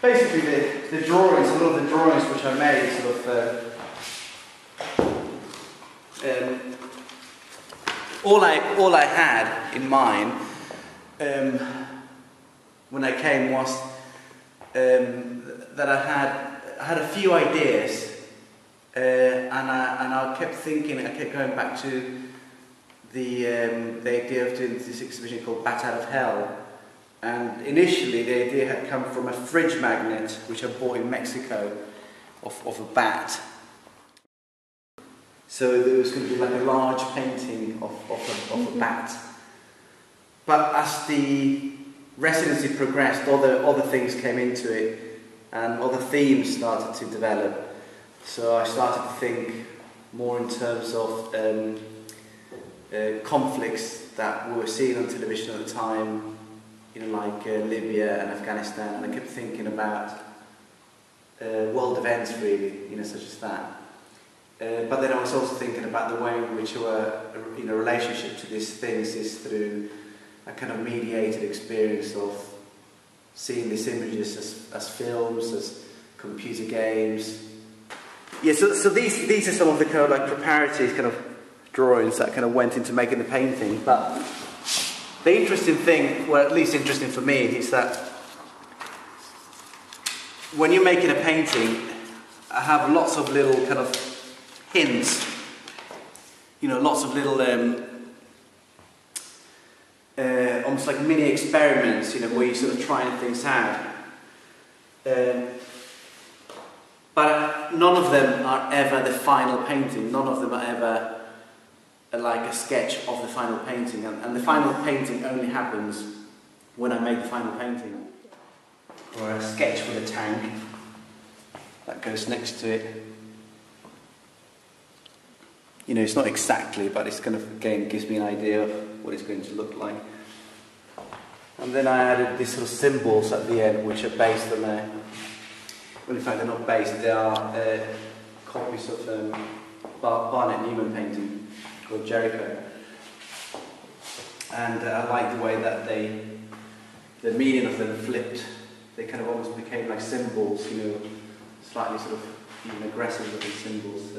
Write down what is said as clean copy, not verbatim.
basically the drawings, a lot of the drawings which I made sort of all I had in mind when I came was that I had a few ideas, and I kept thinking, I kept going back to the idea of doing this exhibition called Bat Out of Hell. And initially the idea had come from a fridge magnet which I bought in Mexico of a bat. So there was going to be like a large painting of a bat. But as the residency progressed, other things came into it and other themes started to develop. So I started to think more in terms of conflicts that we were seeing on television at the time, like Libya and Afghanistan, and I kept thinking about world events really, such as that. But then I was also thinking about the way in which our relationship to these things is through a kind of mediated experience of seeing these images as films, as computer games. Yeah, so these are some of the kind of like preparatory kind of drawings that kind of went into making the painting. But the interesting thing, well, at least interesting for me, is that when you're making a painting, I have lots of little kind of hints, lots of little almost like mini experiments, where you're sort of trying things out. But none of them are ever the final painting. None of them are ever like a sketch of the final painting. And the final painting only happens when I make the final painting. Or a sketch with a tank that goes next to it. It's not exactly, but it's kind of, again, gives me an idea of what it's going to look like. And then I added these sort of symbols at the end, which are based on well, in fact, they're not based, they are copies of Barnett Newman painting called Jericho. And I like the way that the meaning of them flipped. They kind of almost became like symbols, slightly sort of even aggressive looking symbols.